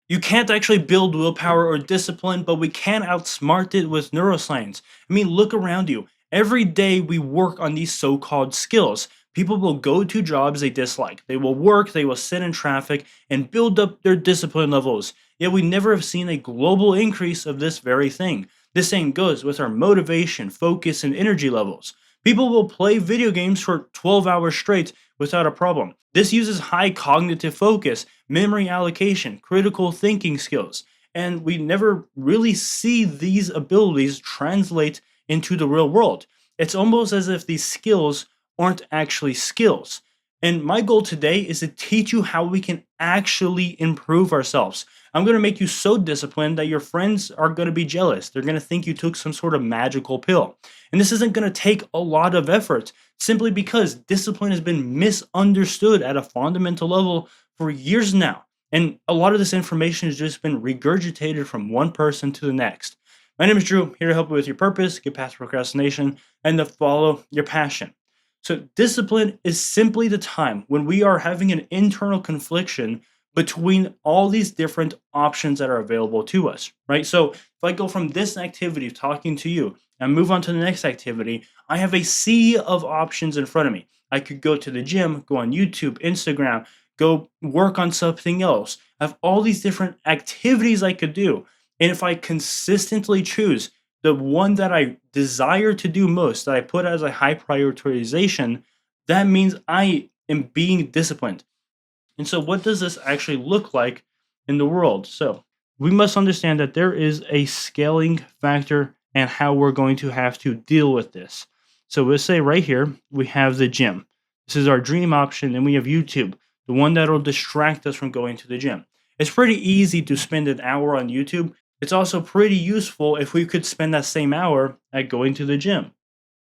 You can't actually build willpower or discipline, but we can outsmart it with neuroscience. I mean, look around you. Every day we work on these so called skills. People will go to jobs they dislike. They will work, they will sit in traffic, and build up their discipline levels. Yet we never have seen a global increase of this very thing. The same goes with our motivation, focus, and energy levels. People will play video games for 12 hours straight without a problem. This uses high cognitive focus, memory allocation, critical thinking skills, and we never really see these abilities translate into the real world. It's almost as if these skills aren't actually skills. And my goal today is to teach you how we can actually improve ourselves. I'm going to make you so disciplined that your friends are going to be jealous. They're going to think you took some sort of magical pill. And this isn't going to take a lot of effort simply because discipline has been misunderstood at a fundamental level for years now. And a lot of this information has just been regurgitated from one person to the next. My name is Drew, here to help you with your purpose, get past procrastination, and to follow your passion. So, discipline is simply the time when we are having an internal confliction between all these different options that are available to us, right? So, if I go from this activity of talking to you and move on to the next activity, I have a sea of options in front of me. I could go to the gym, go on YouTube, Instagram, go work on something else. I have all these different activities I could do. And if I consistently choose the one that I desire to do most, that I put as a high prioritization, that means I am being disciplined. And so, what does this actually look like in the world? So, we must understand that there is a scaling factor and how we're going to have to deal with this. So, let's say right here, we have the gym. This is our dream option, and we have YouTube, the one that will distract us from going to the gym. It's pretty easy to spend an hour on YouTube. It's also pretty useful if we could spend that same hour at going to the gym.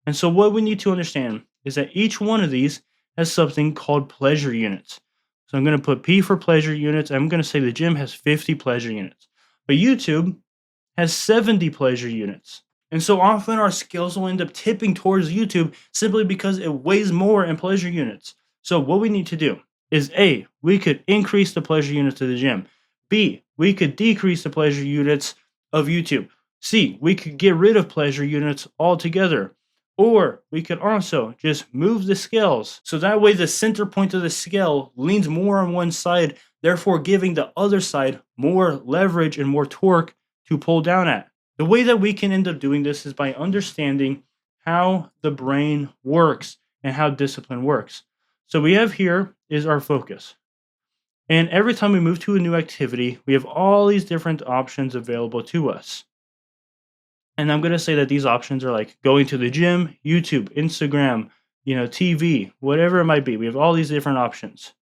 And so, what we need to understand is that each one of these has something called pleasure units. So, I'm going to put P for pleasure units. I'm going to say the gym has 50 pleasure units, but YouTube has 70 pleasure units. And so often our skills will end up tipping towards YouTube simply because it weighs more in pleasure units. So, what we need to do is A, we could increase the pleasure units of the gym. B, we could decrease the pleasure units of YouTube. C, we could get rid of pleasure units altogether. Or we could also just move the scales so that way the center point of the scale leans more on one side, therefore giving the other side more leverage and more torque to pull down at. The way that we can end up doing this is by understanding how the brain works and how discipline works. So we have here is our focus. And every time we move to a new activity, we have all these different options available to us. And I'm going to say that these options are like going to the gym, YouTube, Instagram, TV, whatever it might be. We have all these different options.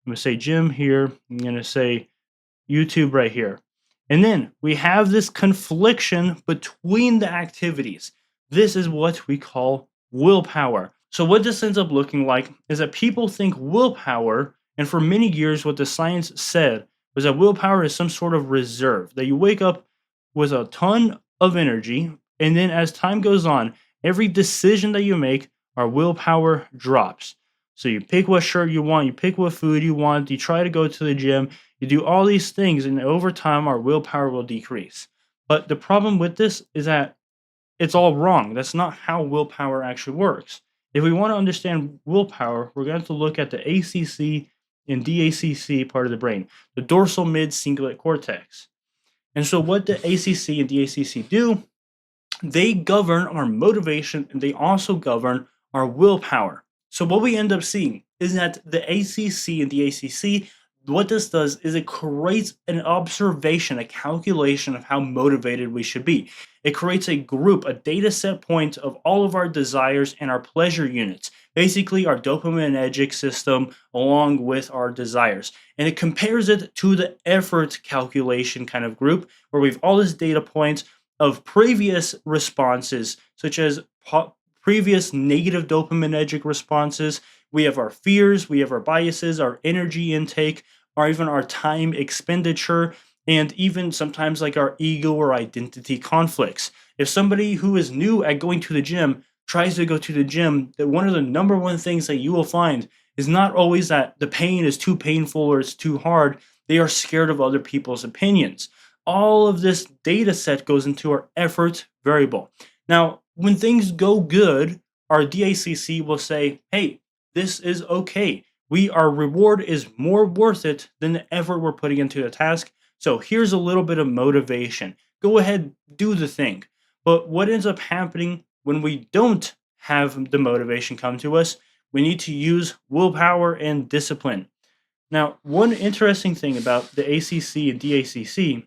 I'm going to say gym here. I'm going to say YouTube right here. And then we have this confliction between the activities. This is what we call willpower. So what this ends up looking like is that people think willpower, and for many years what the science said was that willpower is some sort of reserve, that you wake up with a ton of energy, and then as time goes on, every decision that you make, our willpower drops. So you pick what shirt you want, you pick what food you want, you try to go to the gym, you do all these things, and over time, our willpower will decrease. But the problem with this is that it's all wrong. That's not how willpower actually works. If we want to understand willpower, we're going to have to look at the ACC and DACC part of the brain, the dorsal mid cingulate cortex. And so, what the ACC and DACC do, they govern our motivation and they also govern our willpower. So, what we end up seeing is that the ACC and the ACC, what this does is it creates an observation, a calculation of how motivated we should be. It creates a group, a data set point of all of our desires and our pleasure units, basically our dopaminergic system along with our desires. And it compares it to the effort calculation kind of group where we have all these data points of previous responses, such as previous negative dopaminergic responses. We have our fears, we have our biases, our energy intake, or even our time expenditure, and even sometimes like our ego or identity conflicts. If somebody who is new at going to the gym tries to go to the gym, that one of the number one things that you will find is not always that the pain is too painful or it's too hard. They are scared of other people's opinions. All of this data set goes into our effort variable. Now, when things go good, our DACC will say, hey, this is okay. Our reward is more worth it than the effort we're putting into the task. So here's a little bit of motivation. Go ahead, do the thing. But what ends up happening when we don't have the motivation come to us, we need to use willpower and discipline. Now, one interesting thing about the ACC and DACC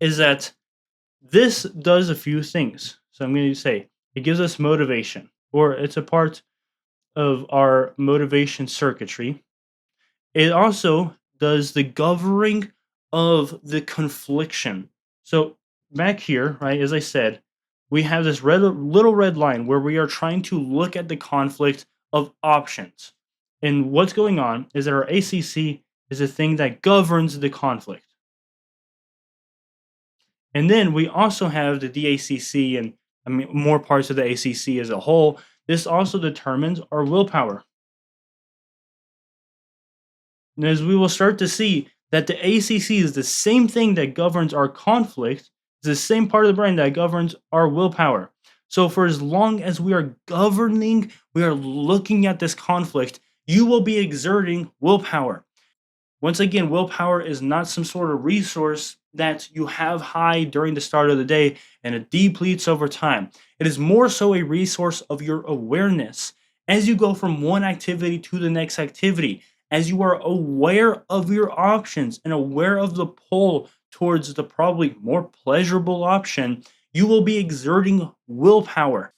is that this does a few things. So I'm going to say it gives us motivation, or it's a part of our motivation circuitry. It also does the governing of the confliction. So back here, right, as I said, we have this little red line where we are trying to look at the conflict of options. And what's going on is that our ACC is a thing that governs the conflict. And then we also have the DACC and more parts of the ACC as a whole. This also determines our willpower. And as we will start to see that the ACC is the same thing that governs our conflict, it's the same part of the brain that governs our willpower. So for as long as we are governing, we are looking at this conflict, you will be exerting willpower. Once again, willpower is not some sort of resource that you have high during the start of the day and it depletes over time. It is more so a resource of your awareness. As you go from one activity to the next activity, as you are aware of your options and aware of the pull towards the probably more pleasurable option, you will be exerting willpower.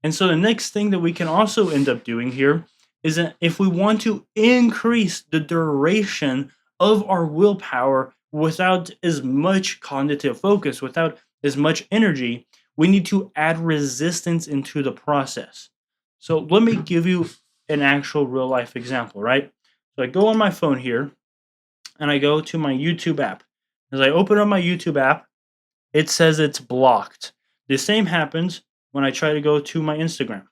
And so the next thing that we can also end up doing here is that if we want to increase the duration of our willpower without as much cognitive focus, without as much energy, we need to add resistance into the process. So let me give you an actual real life example, right? So I go on my phone here and I go to my YouTube app. As I open up my YouTube app, it says it's blocked. The same happens when I try to go to my Instagram.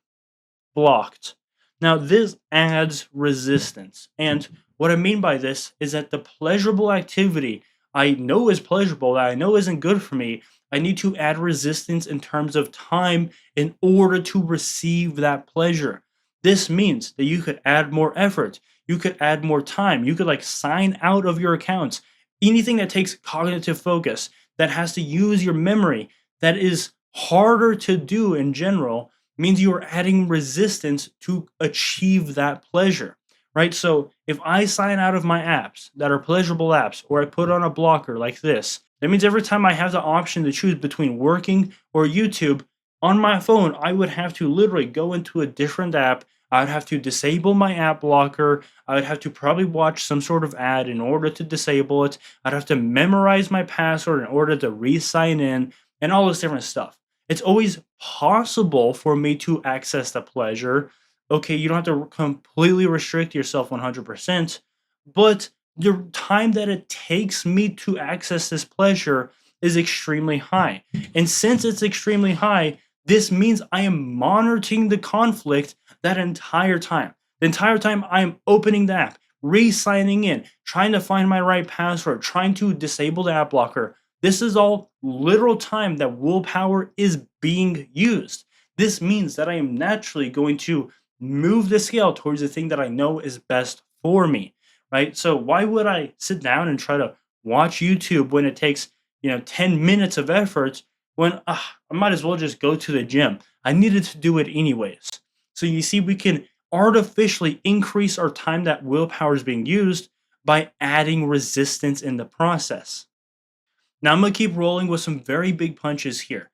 Blocked. Now, this adds resistance. And what I mean by this is that the pleasurable activity I know is pleasurable, that I know isn't good for me, I need to add resistance in terms of time in order to receive that pleasure. This means that you could add more effort, you could add more time, you could like sign out of your accounts. Anything that takes cognitive focus, that has to use your memory, that is harder to do in general, means you are adding resistance to achieve that pleasure, right? So if I sign out of my apps that are pleasurable apps, or I put on a blocker like this, that means every time I have the option to choose between working or YouTube on my phone, I would have to literally go into a different app. I would have to disable my app blocker. I would have to probably watch some sort of ad in order to disable it. I'd have to memorize my password in order to re-sign in and all this different stuff. It's always possible for me to access the pleasure. Okay, you don't have to completely restrict yourself 100%, but the time that it takes me to access this pleasure is extremely high. And since it's extremely high, this means I am monitoring the conflict that entire time. The entire time I am opening the app, re-signing in, trying to find my right password, trying to disable the app blocker. This is all literal time that willpower is being used. This means that I am naturally going to move the scale towards the thing that I know is best for me, right? So why would I sit down and try to watch YouTube when it takes, 10 minutes of effort when I might as well just go to the gym? I needed to do it anyways. So you see, we can artificially increase our time that willpower is being used by adding resistance in the process. Now I'm going to keep rolling with some very big punches here.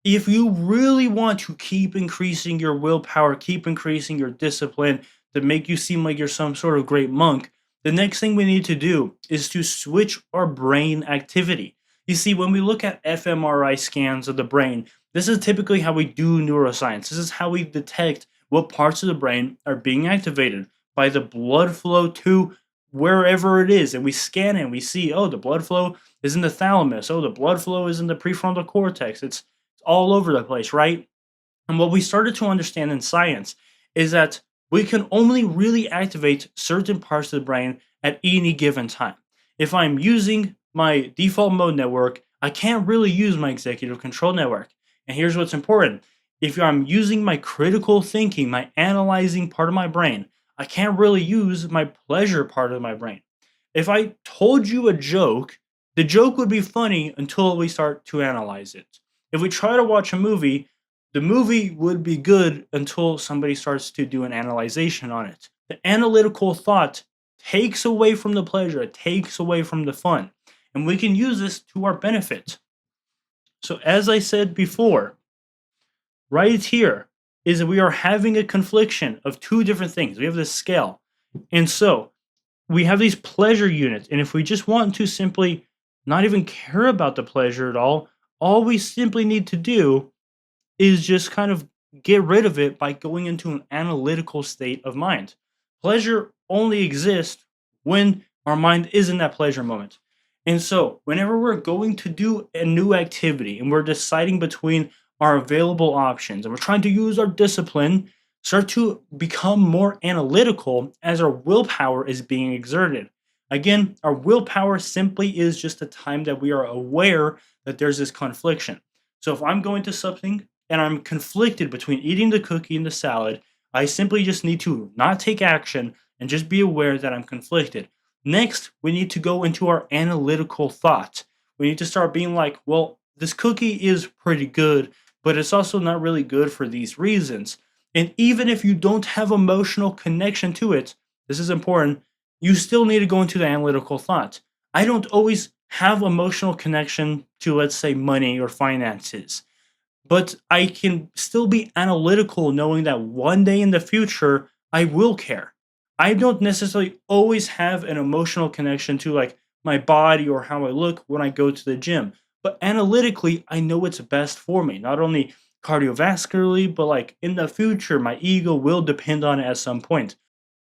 If you really want to keep increasing your willpower, keep increasing your discipline to make you seem like you're some sort of great monk, the next thing we need to do is to switch our brain activity. You see, when we look at fMRI scans of the brain, this is typically how we do neuroscience. This is how we detect what parts of the brain are being activated by the blood flow to wherever it is. And we scan it and we see, oh, the blood flow is in the thalamus. Oh, the blood flow is in the prefrontal cortex. It's all over the place, right? And what we started to understand in science is that we can only really activate certain parts of the brain at any given time. If I'm using my default mode network, I can't really use my executive control network. And here's what's important. If I'm using my critical thinking, my analyzing part of my brain, I can't really use my pleasure part of my brain. If I told you a joke, the joke would be funny until we start to analyze it. If we try to watch a movie, the movie would be good until somebody starts to do an analyzation on it. The analytical thought takes away from the pleasure, it takes away from the fun. And we can use this to our benefit. So, as I said before, right here is that we are having a confliction of two different things. We have this scale. And so we have these pleasure units. And if we just want to simply not even care about the pleasure at all we simply need to do is just kind of get rid of it by going into an analytical state of mind. Pleasure only exists when our mind is in that pleasure moment. And so, whenever we're going to do a new activity and we're deciding between our available options and we're trying to use our discipline, start to become more analytical as our willpower is being exerted. Again, our willpower simply is just the time that we are aware that there's this confliction. So, if I'm going to something and I'm conflicted between eating the cookie and the salad, I simply just need to not take action and just be aware that I'm conflicted. Next, we need to go into our analytical thought. We need to start being like, well, this cookie is pretty good, but it's also not really good for these reasons. And even if you don't have emotional connection to it, this is important, you still need to go into the analytical thought. I don't always have emotional connection to, let's say, money or finances, but I can still be analytical knowing that one day in the future I will care. I don't necessarily always have an emotional connection to like my body or how I look when I go to the gym, but analytically I know what's best for me, not only cardiovascularly, but like in the future my ego will depend on it at some point.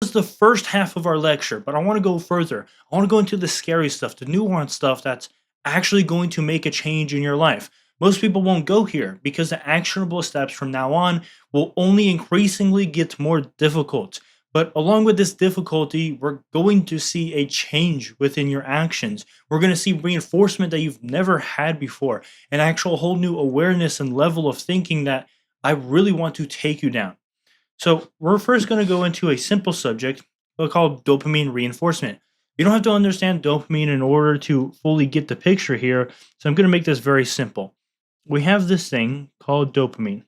This is the first half of our lecture, but I want to go further. I want to go into the scary stuff, the nuanced stuff that's actually going to make a change in your life. Most people won't go here because the actionable steps from now on will only increasingly get more difficult. But along with this difficulty, we're going to see a change within your actions. We're going to see reinforcement that you've never had before, an actual whole new awareness and level of thinking that I really want to take you down. So we're first going to go into a simple subject called dopamine reinforcement. You don't have to understand dopamine in order to fully get the picture here, so I'm going to make this very simple. We have this thing called dopamine.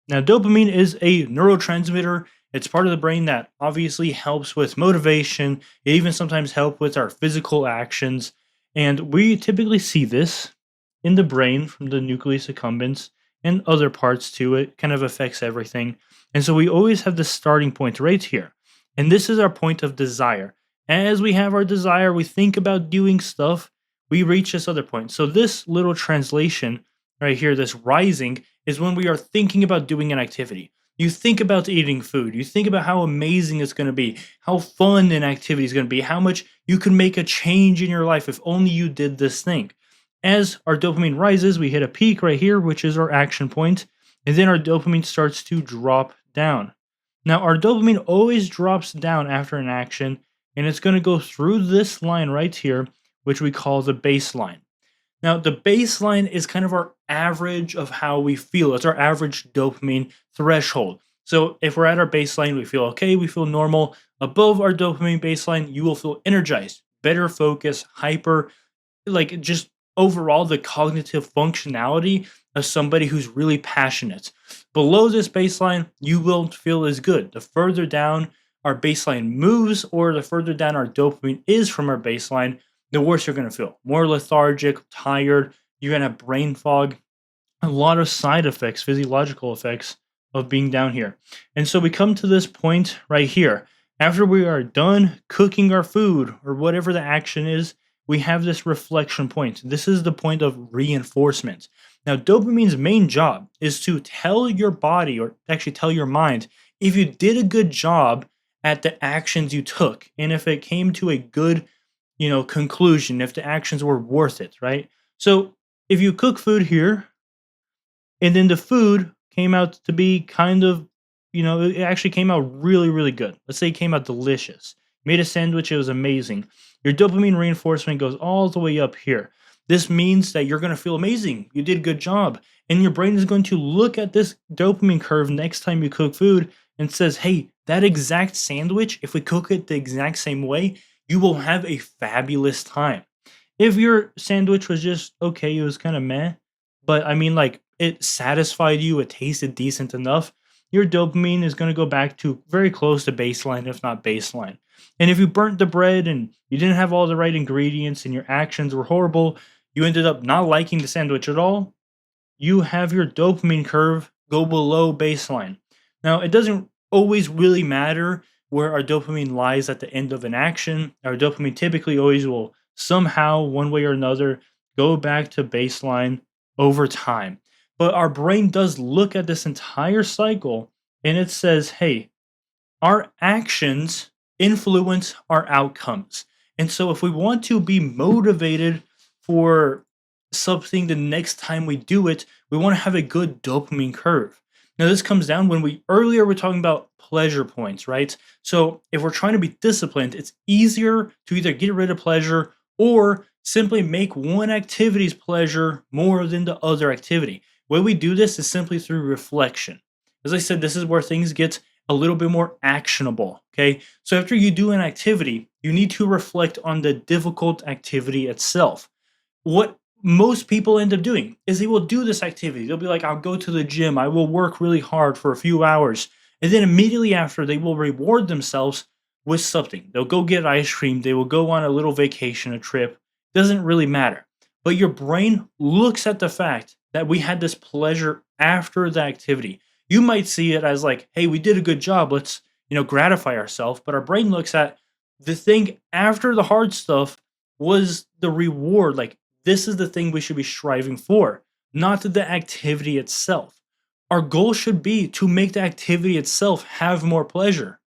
Now, dopamine is a neurotransmitter. It's part of the brain that obviously helps with motivation. It even sometimes helps with our physical actions. And we typically see this in the brain from the nucleus accumbens and other parts too. It kind of affects everything. And so we always have the starting point right here. And this is our point of desire. As we have our desire, we think about doing stuff, we reach this other point. So this little translation right here, this rising, is when we are thinking about doing an activity. You think about eating food. You think about how amazing it's going to be, how fun an activity is going to be, how much you can make a change in your life if only you did this thing. As our dopamine rises, we hit a peak right here, which is our action point, and then our dopamine starts to drop down. Now, our dopamine always drops down after an action, and it's going to go through this line right here, which we call the baseline. Now, the baseline is kind of our average of how we feel. It's our average dopamine threshold. So if we're at our baseline, we feel okay, we feel normal. Above our dopamine baseline, you will feel energized, better focus, hyper, like just overall the cognitive functionality of somebody who's really passionate. Below this baseline, you won't feel as good. The further down our baseline moves or the further down our dopamine is from our baseline, the worse you're going to feel. More lethargic, tired, you're going to have brain fog, a lot of side effects, physiological effects of being down here. And so we come to this point right here. After we are done cooking our food or whatever the action is, we have this reflection point. This is the point of reinforcement. Now, dopamine's main job is to tell your body, or actually tell your mind, if you did a good job at the actions you took, and if it came to a good, conclusion, if the actions were worth it, right? So if you cook food here, and then the food came out to be kind of, it actually came out really, really good. Let's say it came out delicious. Made a sandwich, it was amazing. Your dopamine reinforcement goes all the way up here. This means that you're going to feel amazing. You did a good job. And your brain is going to look at this dopamine curve next time you cook food and says, hey, that exact sandwich, if we cook it the exact same way, you will have a fabulous time. If your sandwich was just okay, it was kind of meh, but I mean, like, it satisfied you, it tasted decent enough, your dopamine is going to go back to very close to baseline, if not baseline. And if you burnt the bread and you didn't have all the right ingredients and your actions were horrible, you ended up not liking the sandwich at all, you have your dopamine curve go below baseline. Now, it doesn't always really matter where our dopamine lies at the end of an action. Our dopamine typically always will somehow, one way or another, go back to baseline over time. But our brain does look at this entire cycle and it says, hey, our actions influence our outcomes. And so if we want to be motivated for something the next time we do it, we want to have a good dopamine curve. Now this comes down when we earlier were talking about pleasure points, right? So if we're trying to be disciplined, it's easier to either get rid of pleasure or simply make one activity's pleasure more than the other activity. The way we do this is simply through reflection. As I said, this is where things get a little bit more actionable. Okay. So after you do an activity, you need to reflect on the difficult activity itself. What most people end up doing is they will do this activity. They'll be like, I'll go to the gym, I will work really hard for a few hours. And then immediately after, they will reward themselves with something. They'll go get ice cream, they will go on a little vacation, a trip. Doesn't really matter. But your brain looks at the fact that we had this pleasure after the activity. You might see it as like, hey, we did a good job. Let's, gratify ourselves. But our brain looks at the thing after the hard stuff was the reward. Like, this is the thing we should be striving for, not the activity itself. Our goal should be to make the activity itself have more pleasure.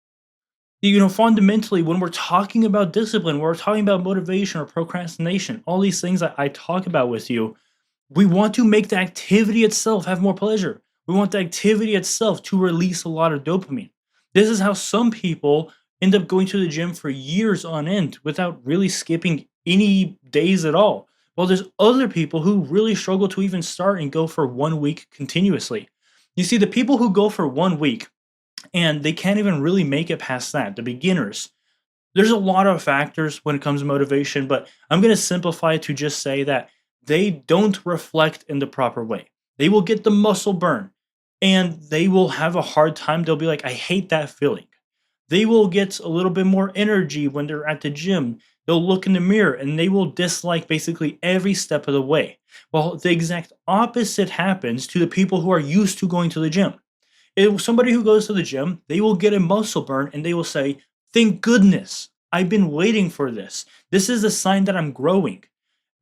Fundamentally, when we're talking about discipline, when we're talking about motivation or procrastination, all these things that I talk about with you, we want to make the activity itself have more pleasure. We want the activity itself to release a lot of dopamine. This is how some people end up going to the gym for years on end without really skipping any days at all. While there's other people who really struggle to even start and go for 1 week continuously. You see, the people who go for 1 week and they can't even really make it past that, the beginners, there's a lot of factors when it comes to motivation, but I'm going to simplify it to just say that they don't reflect in the proper way. They will get the muscle burn and they will have a hard time. They'll be like, I hate that feeling. They will get a little bit more energy when they're at the gym. They'll look in the mirror and they will dislike basically every step of the way. Well, the exact opposite happens to the people who are used to going to the gym. If somebody who goes to the gym, they will get a muscle burn and they will say, thank goodness, I've been waiting for this. This is a sign that I'm growing.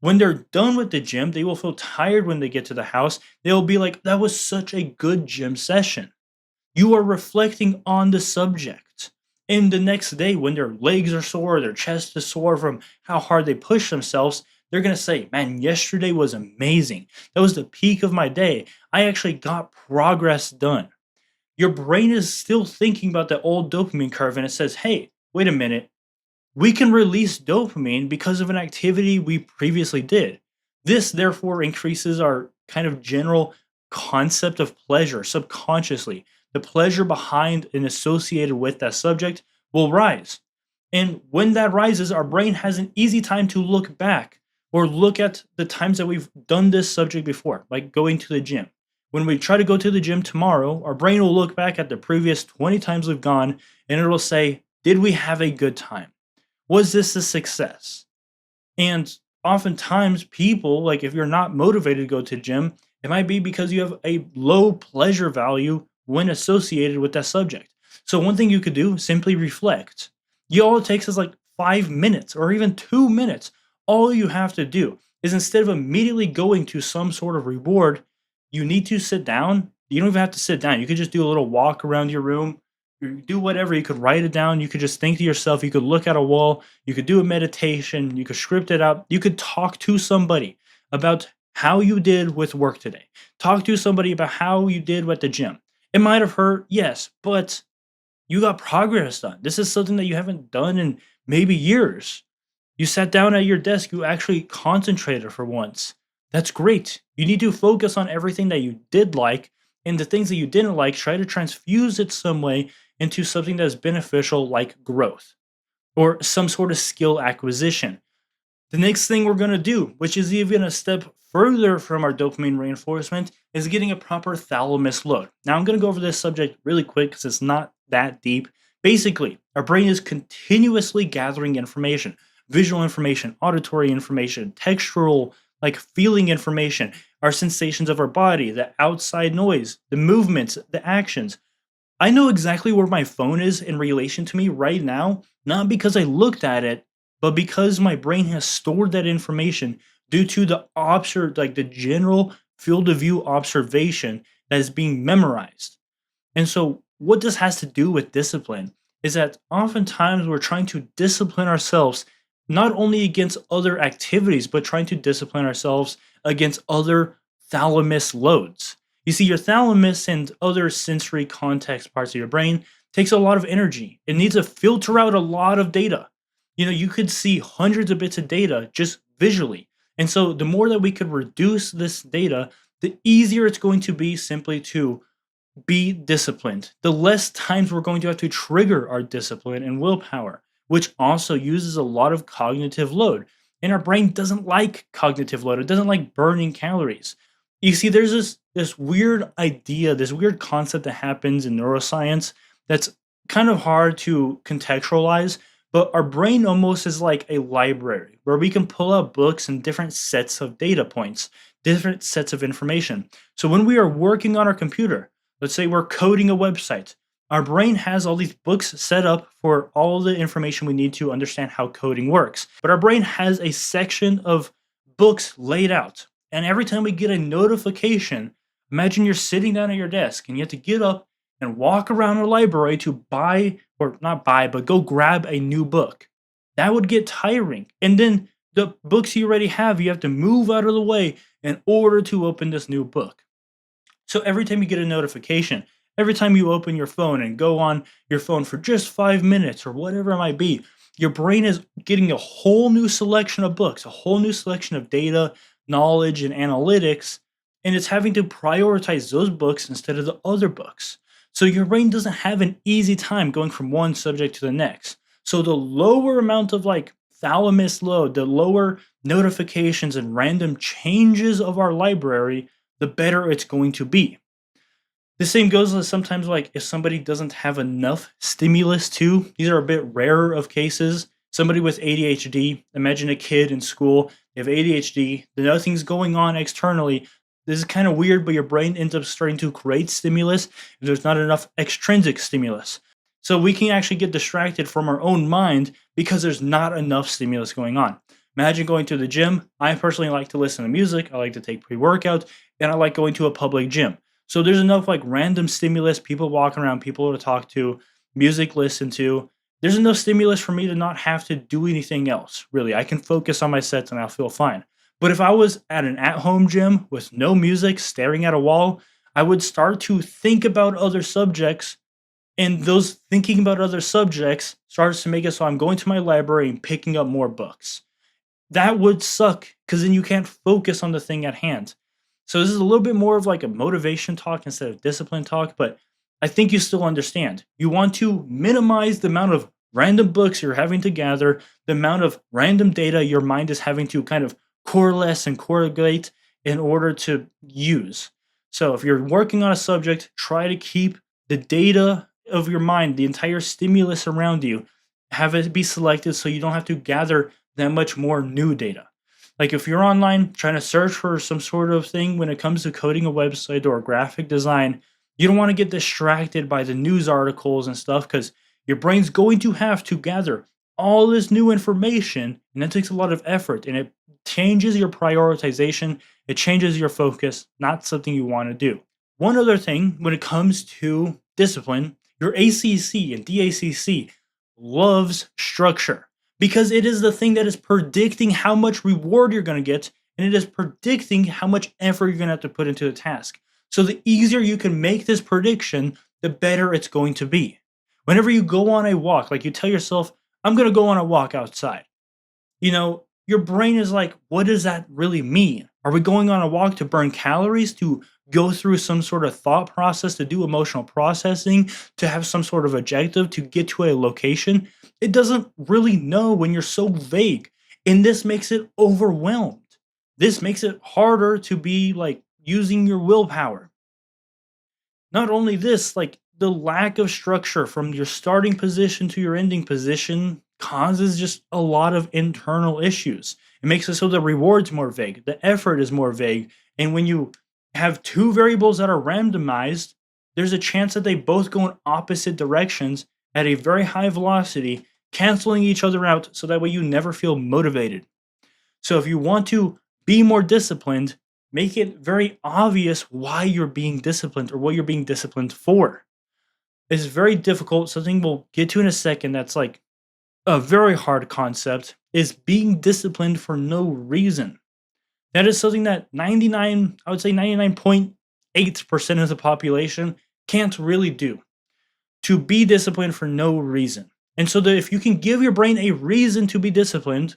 When they're done with the gym, they will feel tired when they get to the house. They'll be like, that was such a good gym session. You are reflecting on the subject. And the next day, when their legs are sore, their chest is sore from how hard they push themselves, they're going to say, man, yesterday was amazing. That was the peak of my day. I actually got progress done. Your brain is still thinking about the old dopamine curve and it says, hey, wait a minute. We can release dopamine because of an activity we previously did. This, therefore, increases our kind of general concept of pleasure subconsciously. The pleasure behind and associated with that subject will rise. And when that rises, our brain has an easy time to look back or look at the times that we've done this subject before, like going to the gym. When we try to go to the gym tomorrow, our brain will look back at the previous 20 times we've gone and it will say, did we have a good time? Was this a success? And oftentimes people, like if you're not motivated to go to the gym, it might be because you have a low pleasure value when associated with that subject. So one thing you could do, simply reflect. All it takes is like 5 minutes or even 2 minutes. All you have to do is instead of immediately going to some sort of reward, you need to sit down. You don't even have to sit down. You could just do a little walk around your room. You do whatever. You could write it down. You could just think to yourself. You could look at a wall. You could do a meditation. You could script it out. You could talk to somebody about how you did with work today. Talk to somebody about how you did with the gym. It might have hurt, yes, but you got progress done. This is something that you haven't done in maybe years. You sat down at your desk, you actually concentrated for once. That's great. You need to focus on everything that you did like, and the things that you didn't like, try to transfuse it some way into something that is beneficial, like growth or some sort of skill acquisition. The next thing we're going to do, which is even a step further from our dopamine reinforcement, is getting a proper thalamus load. Now, I'm going to go over this subject really quick because it's not that deep. Basically, our brain is continuously gathering information, visual information, auditory information, textural, like feeling information, our sensations of our body, the outside noise, the movements, the actions. I know exactly where my phone is in relation to me right now, not because I looked at it, but because my brain has stored that information due to the general field of view observation that is being memorized. And so, what this has to do with discipline is that oftentimes we're trying to discipline ourselves not only against other activities, but trying to discipline ourselves against other thalamus loads. You see, your thalamus and other sensory context parts of your brain takes a lot of energy. It needs to filter out a lot of data. You could see hundreds of bits of data just visually. And so, the more that we could reduce this data, the easier it's going to be simply to be disciplined. The less times we're going to have to trigger our discipline and willpower, which also uses a lot of cognitive load. And our brain doesn't like cognitive load. It doesn't like burning calories. You see, there's this weird idea, this weird concept that happens in neuroscience that's kind of hard to contextualize, but our brain almost is like a library where we can pull out books and different sets of data points, different sets of information. So when we are working on our computer, let's say we're coding a website. Our brain has all these books set up for all the information we need to understand how coding works. But our brain has a section of books laid out. And every time we get a notification, imagine you're sitting down at your desk and you have to get up and walk around a library to buy, or not buy, but go grab a new book. That would get tiring. And then the books you already have, you have to move out of the way in order to open this new book. So every time you get a notification, every time you open your phone and go on your phone for just 5 minutes or whatever it might be, your brain is getting a whole new selection of books, a whole new selection of data, knowledge, and analytics, and it's having to prioritize those books instead of the other books. So your brain doesn't have an easy time going from one subject to the next. So the lower amount of thalamus load, the lower notifications and random changes of our library, the better it's going to be. The same goes with sometimes if somebody doesn't have enough stimulus too. These are a bit rarer of cases. Somebody with ADHD, imagine a kid in school, they have ADHD, nothing's going on externally. This is kind of weird, but your brain ends up starting to create stimulus if there's not enough extrinsic stimulus. So we can actually get distracted from our own mind because there's not enough stimulus going on. Imagine going to the gym. I personally like to listen to music. I like to take pre-workout, and I like going to a public gym. So there's enough random stimulus, people walking around, people to talk to, music listen to. There's enough stimulus for me to not have to do anything else. Really, I can focus on my sets and I'll feel fine. But if I was at an at-home gym with no music, staring at a wall, I would start to think about other subjects, and those thinking about other subjects starts to make it so I'm going to my library and picking up more books. That would suck because then you can't focus on the thing at hand. So this is a little bit more of a motivation talk instead of discipline talk, but I think you still understand. You want to minimize the amount of random books you're having to gather, the amount of random data your mind is having to kind of coalesce and correlate in order to use. So if you're working on a subject, try to keep the data of your mind, the entire stimulus around you, have it be selected so you don't have to gather that much more new data. If you're online trying to search for some sort of thing when it comes to coding a website or graphic design, you don't want to get distracted by the news articles and stuff because your brain's going to have to gather all this new information, and that takes a lot of effort, and it changes your prioritization, it changes your focus, not something you want to do. One other thing when it comes to discipline, your ACC and DACC loves structure because it is the thing that is predicting how much reward you're going to get, and it is predicting how much effort you're going to have to put into the task. So the easier you can make this prediction, the better it's going to be. Whenever you go on a walk, you tell yourself, I'm going to go on a walk outside. Your brain is like, what does that really mean? Are we going on a walk to burn calories, to go through some sort of thought process, to do emotional processing, to have some sort of objective, to get to a location? It doesn't really know when you're so vague. And this makes it overwhelmed. This makes it harder to be like using your willpower. Not only this, like the lack of structure from your starting position to your ending position causes just a lot of internal issues. It makes it so the reward's more vague, the effort is more vague. And when you have two variables that are randomized, there's a chance that they both go in opposite directions at a very high velocity, canceling each other out so that way you never feel motivated. So if you want to be more disciplined, make it very obvious why you're being disciplined or what you're being disciplined for. It's very difficult. Something we'll get to in a second that's like a very hard concept is being disciplined for no reason. That is something that 99, I would say 99.8% of the population can't really do. To be disciplined for no reason. And so that if you can give your brain a reason to be disciplined,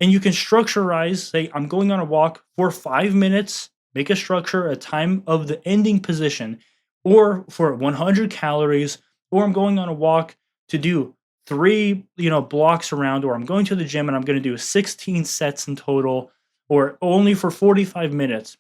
and you can structureize, say, I'm going on a walk for 5 minutes, make a structure, a time of the ending position, or for 100 calories, or I'm going on a walk to do three, blocks around, or I'm going to the gym and I'm going to do 16 sets in total, or only for 45 minutes.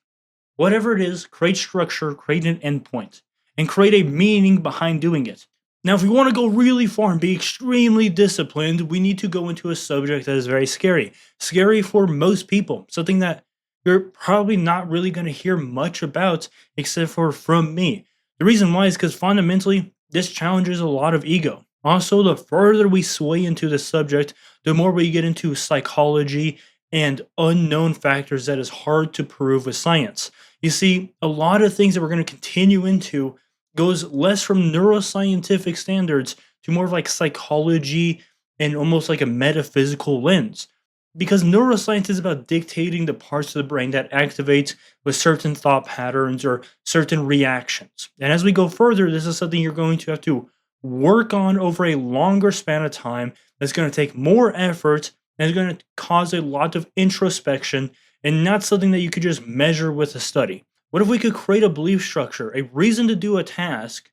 Whatever it is, create structure, create an endpoint, and create a meaning behind doing it. Now, if we want to go really far and be extremely disciplined, we need to go into a subject that is very scary. Scary for most people, something that you're probably not really going to hear much about except for from me. The reason why is because fundamentally, this challenges a lot of ego. Also, the further we sway into the subject, the more we get into psychology and unknown factors that is hard to prove with science. You see, a lot of things that we're going to continue into goes less from neuroscientific standards to more of like psychology and almost like a metaphysical lens. Because neuroscience is about dictating the parts of the brain that activate with certain thought patterns or certain reactions. And as we go further, this is something you're going to have to work on over a longer span of time. That's going to take more effort and is going to cause a lot of introspection and not something that you could just measure with a study. What if we could create a belief structure, a reason to do a task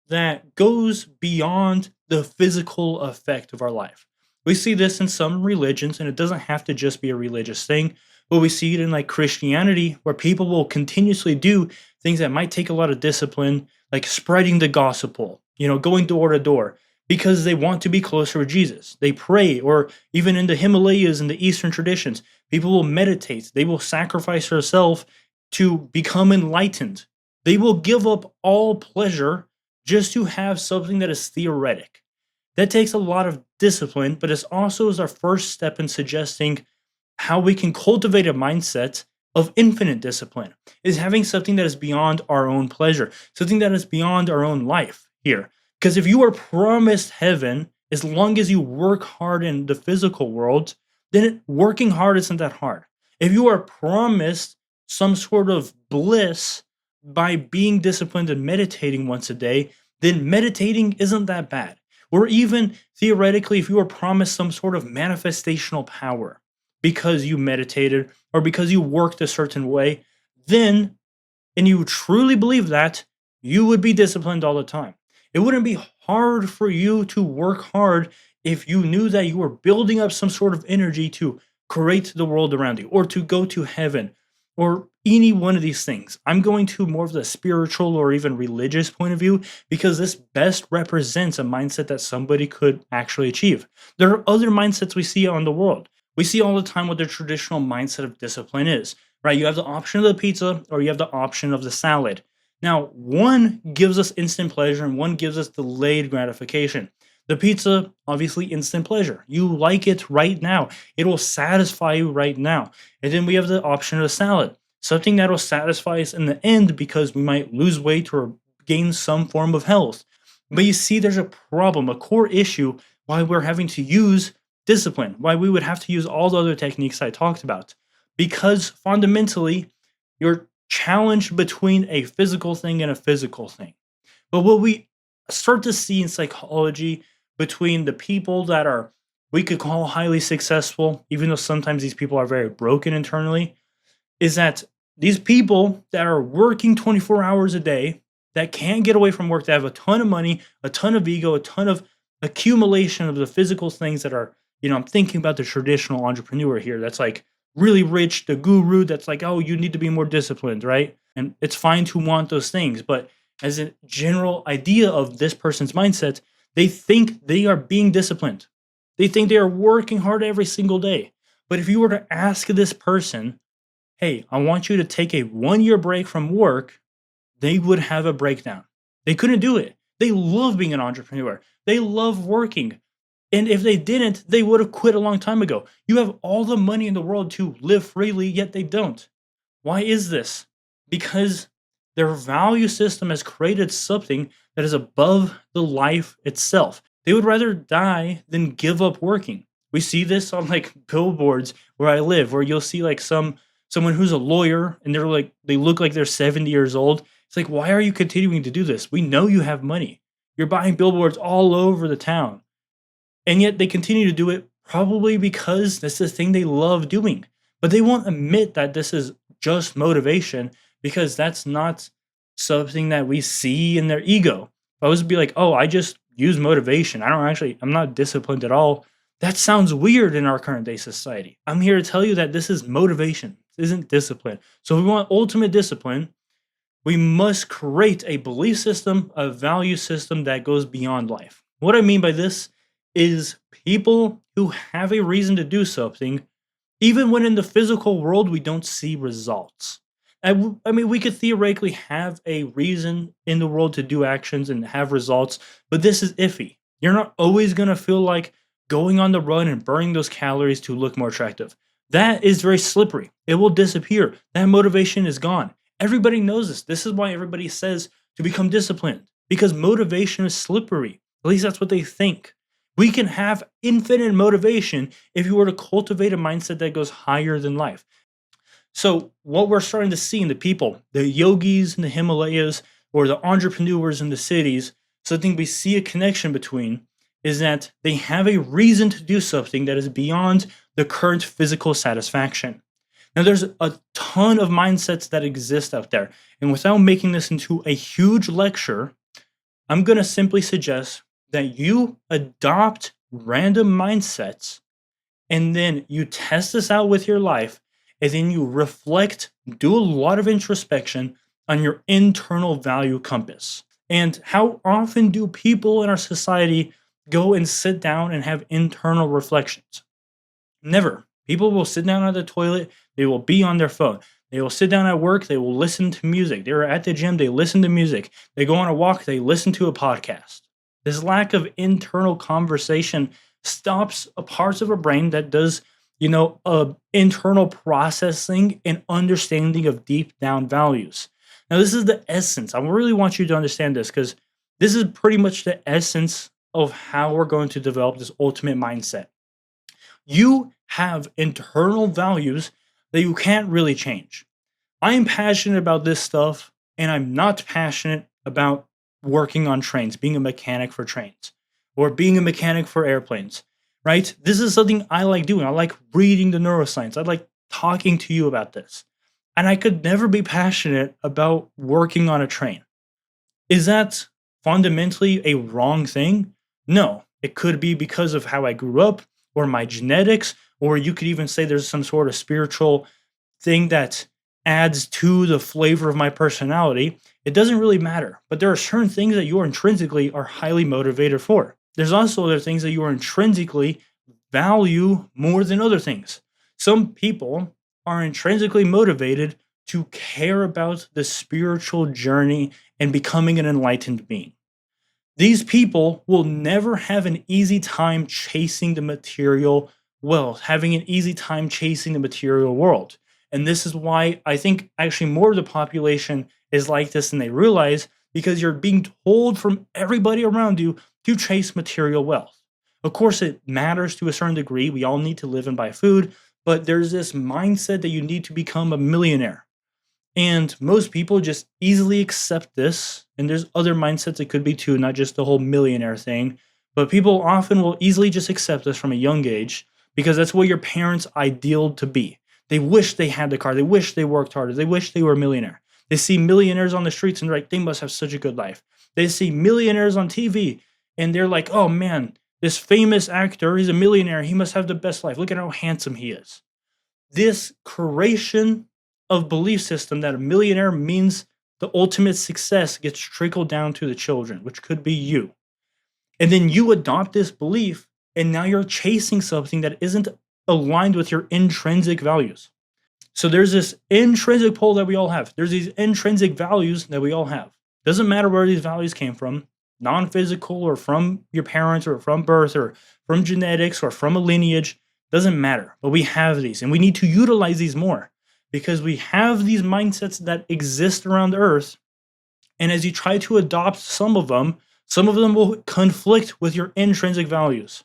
that goes beyond the physical effect of our life? We see this in some religions, and it doesn't have to just be a religious thing, but we see it in like Christianity, where people will continuously do things that might take a lot of discipline, like spreading the gospel, going door to door, because they want to be closer with Jesus. They pray, or even in the Himalayas and the Eastern traditions, people will meditate. They will sacrifice themselves to become enlightened. They will give up all pleasure just to have something that is theoretic. That takes a lot of discipline, but it also is our first step in suggesting how we can cultivate a mindset of infinite discipline, is having something that is beyond our own pleasure, something that is beyond our own life here. Because if you are promised heaven, as long as you work hard in the physical world, then working hard isn't that hard. If you are promised some sort of bliss by being disciplined and meditating once a day, then meditating isn't that bad. Or even theoretically, if you are promised some sort of manifestational power because you meditated or because you worked a certain way, then, and you truly believe that, you would be disciplined all the time. It wouldn't be hard for you to work hard if you knew that you were building up some sort of energy to create the world around you or to go to heaven or any one of these things. I'm going to more of the spiritual or even religious point of view because this best represents a mindset that somebody could actually achieve. There are other mindsets we see on the world. We see all the time what the traditional mindset of discipline is, right? You have the option of the pizza or you have the option of the salad. Now, one gives us instant pleasure and one gives us delayed gratification. The pizza, obviously instant pleasure. You like it right now. It will satisfy you right now. And then we have the option of the salad, something that will satisfy us in the end because we might lose weight or gain some form of health. But you see, there's a problem, a core issue why we're having to use discipline, why we would have to use all the other techniques I talked about. Because fundamentally, you're challenged between a physical thing and a physical thing. But what we start to see in psychology between the people that are we could call highly successful, even though sometimes these people are very broken internally, is that these people that are working 24 hours a day, that can't get away from work, that have a ton of money, a ton of ego, a ton of accumulation of the physical things that are, I'm thinking about the traditional entrepreneur here that's like really rich, the guru that's like, oh, you need to be more disciplined, right? And it's fine to want those things. But as a general idea of this person's mindset, they think they are being disciplined. They think they are working hard every single day. But if you were to ask this person, hey, I want you to take a 1 year break from work, they would have a breakdown. They couldn't do it. They love being an entrepreneur. They love working. And if they didn't, they would have quit a long time ago. You have all the money in the world to live freely, yet they don't. Why is this? Because their value system has created something that is above the life itself. They would rather die than give up working. We see this on like billboards where I live, where you'll see like someone who's a lawyer and they look like they're 70 years old. It's like, why are you continuing to do this? We know you have money. You're buying billboards all over the town. And yet they continue to do it probably because that's the thing they love doing. But they won't admit that this is just motivation because that's not something that we see in their ego. If I was to be like, oh, I just use motivation. I'm not disciplined at all. That sounds weird in our current day society. I'm here to tell you that this is motivation. This isn't discipline. So if we want ultimate discipline, we must create a belief system, a value system that goes beyond life. What I mean by this is people who have a reason to do something, even when in the physical world we don't see results. I mean, we could theoretically have a reason in the world to do actions and have results, but this is iffy. You're not always going to feel like going on the run and burning those calories to look more attractive. That is very slippery. It will disappear. That motivation is gone. Everybody knows this. This is why everybody says to become disciplined, because motivation is slippery. At least that's what they think. We can have infinite motivation if you were to cultivate a mindset that goes higher than life. So what we're starting to see in the people, the yogis in the Himalayas or the entrepreneurs in the cities, something we see a connection between is that they have a reason to do something that is beyond the current physical satisfaction. Now, there's a ton of mindsets that exist out there. And without making this into a huge lecture, I'm going to simply suggest that you adopt random mindsets and then you test this out with your life and then you reflect, do a lot of introspection on your internal value compass. And how often do people in our society go and sit down and have internal reflections? Never. People will sit down at the toilet, they will be on their phone. They will sit down at work, they will listen to music. They're at the gym, they listen to music. They go on a walk, they listen to a podcast. This lack of internal conversation stops parts of our brain that does, internal processing and understanding of deep down values. Now, this is the essence. I really want you to understand this because this is pretty much the essence of how we're going to develop this ultimate mindset. You have internal values that you can't really change. I am passionate about this stuff, and I'm not passionate about working on trains, being a mechanic for trains, or being a mechanic for airplanes, right? This is something I like doing. I like reading the neuroscience. I like talking to you about this. And I could never be passionate about working on a train. Is that fundamentally a wrong thing? No, it could be because of how I grew up or my genetics, or you could even say there's some sort of spiritual thing that adds to the flavor of my personality. It doesn't really matter, but there are certain things that you are intrinsically are highly motivated for. There's also other things that you are intrinsically value more than other things. Some people are intrinsically motivated to care about the spiritual journey and becoming an enlightened being. These people will never have an easy time chasing the material wealth, having an easy time chasing the material world. And this is why I think actually more of the population is like this than they realize, because you're being told from everybody around you to chase material wealth. Of course, it matters to a certain degree. We all need to live and buy food, but there's this mindset that you need to become a millionaire. And most people just easily accept this. And there's other mindsets it could be too, not just the whole millionaire thing. But people often will easily just accept this from a young age because that's what your parents idealed to be. They wish they had the car. They wish they worked harder. They wish they were a millionaire. They see millionaires on the streets and they're like, they must have such a good life. They see millionaires on TV and they're like, oh man, this famous actor, he's a millionaire. He must have the best life. Look at how handsome he is. This creation of belief system that a millionaire means the ultimate success gets trickled down to the children, which could be you. And then you adopt this belief, and now you're chasing something that isn't aligned with your intrinsic values. So there's this intrinsic pull that we all have. There's these intrinsic values that we all have. Doesn't matter where these values came from, non-physical or from your parents or from birth or from genetics or from a lineage, doesn't matter. But we have these, and we need to utilize these more because we have these mindsets that exist around the earth. And as you try to adopt some of them will conflict with your intrinsic values.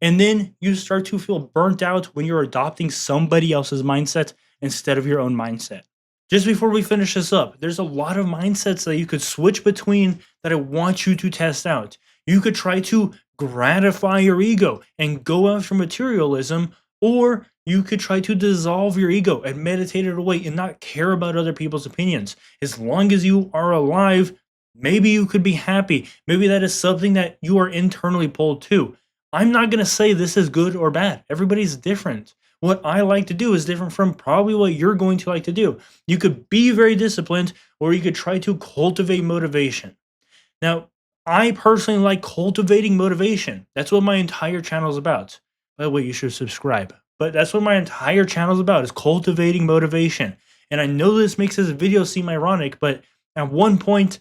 And then you start to feel burnt out when you're adopting somebody else's mindset instead of your own mindset. Just before we finish this up, there's a lot of mindsets that you could switch between that I want you to test out. You could try to gratify your ego and go after materialism, or you could try to dissolve your ego and meditate it away and not care about other people's opinions. As long as you are alive, maybe you could be happy. Maybe that is something that you are internally pulled to. I'm not going to say this is good or bad. Everybody's different. What I like to do is different from probably what you're going to like to do. You could be very disciplined, or you could try to cultivate motivation. Now, I personally like cultivating motivation. That's what my entire channel is about. By the way, you should subscribe. But that's what my entire channel is about, is cultivating motivation. And I know this makes this video seem ironic, but at one point,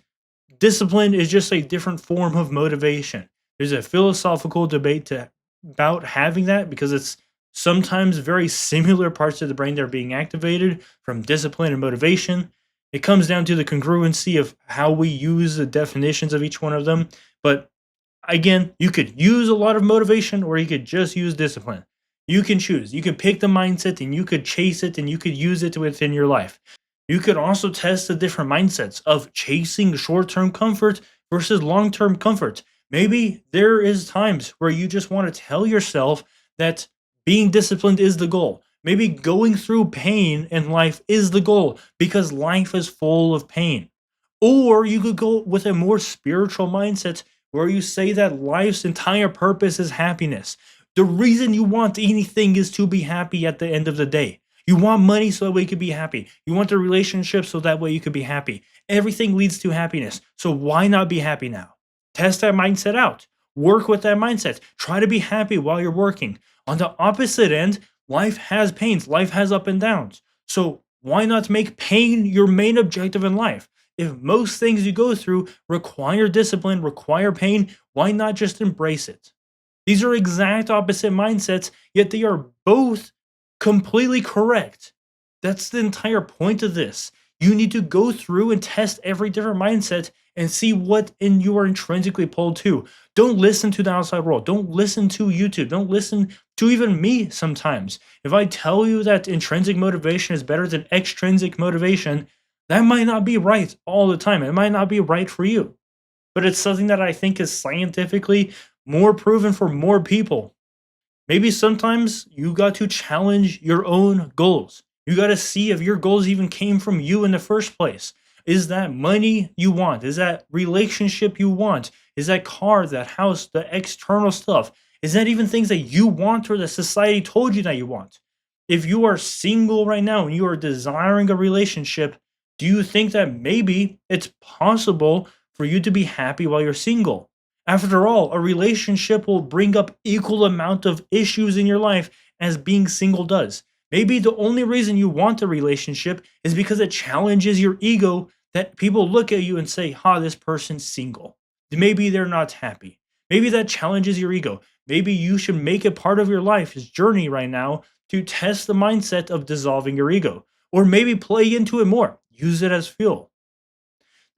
discipline is just a different form of motivation. There's a philosophical debate about having that because it's sometimes very similar parts of the brain that are being activated from discipline and motivation. It comes down to the congruency of how we use the definitions of each one of them. But again, you could use a lot of motivation or you could just use discipline. You can choose. You could pick the mindset and you could chase it and you could use it within your life. You could also test the different mindsets of chasing short-term comfort versus long-term comfort. Maybe there is times where you just want to tell yourself that being disciplined is the goal. Maybe going through pain in life is the goal because life is full of pain. Or you could go with a more spiritual mindset where you say that life's entire purpose is happiness. The reason you want anything is to be happy at the end of the day. You want money so that way you could be happy. You want a relationship so that way you could be happy. Everything leads to happiness. So why not be happy now? Test that mindset out. Work with that mindset. Try to be happy while you're working. On the opposite end, life has pains. Life has up and downs. So why not make pain your main objective in life? If most things you go through require discipline, require pain, why not just embrace it? These are exact opposite mindsets, yet they are both completely correct. That's the entire point of this. You need to go through and test every different mindset and see what you are intrinsically pulled to. Don't listen to the outside world. Don't listen to YouTube. Don't listen to even me sometimes. If I tell you that intrinsic motivation is better than extrinsic motivation, that might not be right all the time. It might not be right for you. But it's something that I think is scientifically more proven for more people. Maybe sometimes you got to challenge your own goals. You got to see if your goals even came from you in the first place. Is that money you want? Is that relationship you want? Is that car, that house, the external stuff? Is that even things that you want or that society told you that you want? If you are single right now and you are desiring a relationship, do you think that maybe it's possible for you to be happy while you're single? After all, a relationship will bring up equal amount of issues in your life as being single does. Maybe the only reason you want a relationship is because it challenges your ego that people look at you and say, this person's single. Maybe they're not happy. Maybe that challenges your ego. Maybe you should make it part of your life's journey right now to test the mindset of dissolving your ego. Or maybe play into it more. Use it as fuel.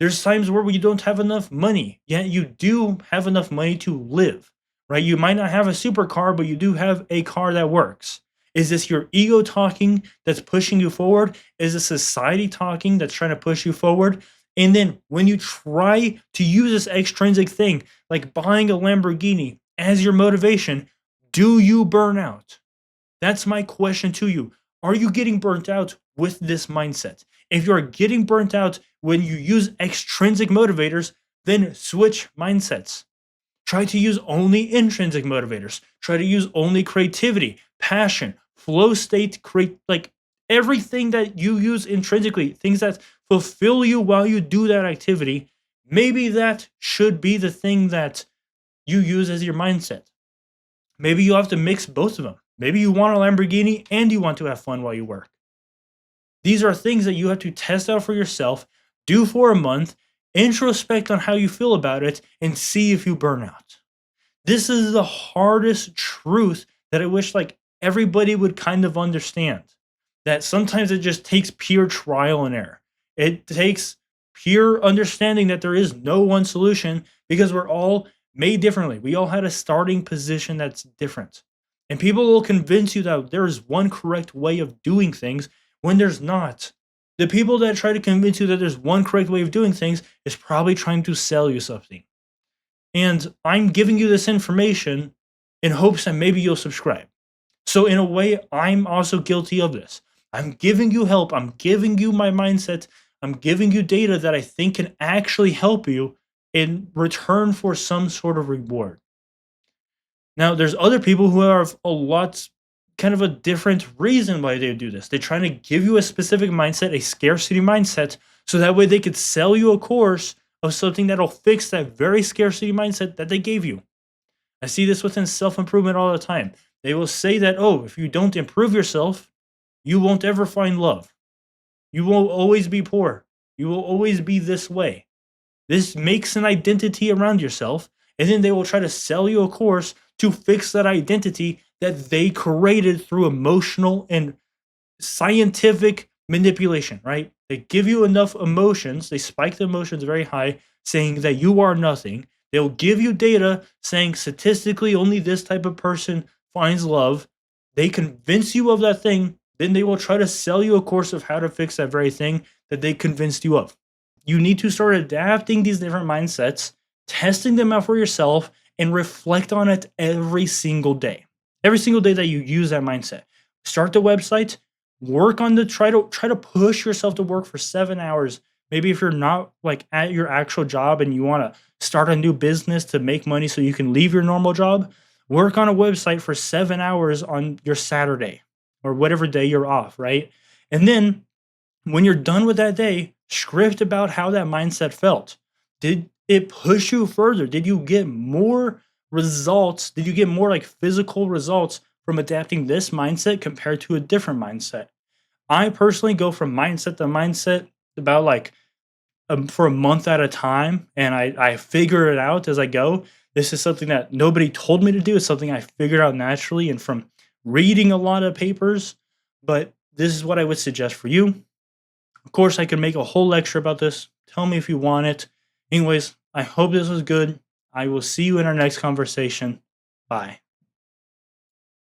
There's times where you don't have enough money, yet you do have enough money to live, right? You might not have a supercar, but you do have a car that works. Is this your ego talking that's pushing you forward? Is this society talking that's trying to push you forward? And then when you try to use this extrinsic thing, like buying a Lamborghini as your motivation, do you burn out? That's my question to you. Are you getting burnt out with this mindset? If you are getting burnt out when you use extrinsic motivators, then switch mindsets. Try to use only intrinsic motivators. Try to use only creativity, passion, flow state, create like everything that you use intrinsically, things that fulfill you while you do that activity. Maybe that should be the thing that you use as your mindset. Maybe you have to mix both of them. Maybe you want a Lamborghini and you want to have fun while you work. These are things that you have to test out for yourself, do for a month, introspect on how you feel about it, and see if you burn out. This is the hardest truth that I wish like everybody would kind of understand. That sometimes it just takes pure trial and error. It takes pure understanding that there is no one solution because we're all made differently. We all had a starting position that's different. And people will convince you that there is one correct way of doing things when there's not. The people that try to convince you that there's one correct way of doing things is probably trying to sell you something. And I'm giving you this information in hopes that maybe you'll subscribe. So, in a way, I'm also guilty of this. I'm giving you help. I'm giving you my mindset. I'm giving you data that I think can actually help you in return for some sort of reward. Now, there's other people who have a lot kind of a different reason why they do this. They're trying to give you a specific mindset, a scarcity mindset, so that way they could sell you a course of something that'll fix that very scarcity mindset that they gave you. I see this within self improvement all the time. They will say that, oh, if you don't improve yourself, you won't ever find love. You will always be poor. You will always be this way. This makes an identity around yourself, and then they will try to sell you a course to fix that identity that they created through emotional and scientific manipulation, right? They give you enough emotions, they spike the emotions very high, saying that you are nothing. They'll give you data saying statistically only this type of person finds love. They convince you of that thing, then they will try to sell you a course of how to fix that very thing that they convinced you of. You need to start adapting these different mindsets, testing them out for yourself, and reflect on it every single day. Every single day that you use that mindset. Start the website, work on the try to push yourself to work for 7 hours. Maybe if you're not like at your actual job and you want to start a new business to make money so you can leave your normal job, work on a website for 7 hours on your Saturday or whatever day you're off, right? And then when you're done with that day, script about how that mindset felt. Did it push you further? Did you get more results? Did you get more like physical results from adapting this mindset compared to a different mindset? I personally go from mindset to mindset about like for a month at a time, and I figure it out as I go. This is something that nobody told me to do. It's something I figured out naturally and from reading a lot of papers. But this is what I would suggest for you. Of course, I could make a whole lecture about this. Tell me if you want it. Anyways, I hope this was good. I will see you in our next conversation. Bye.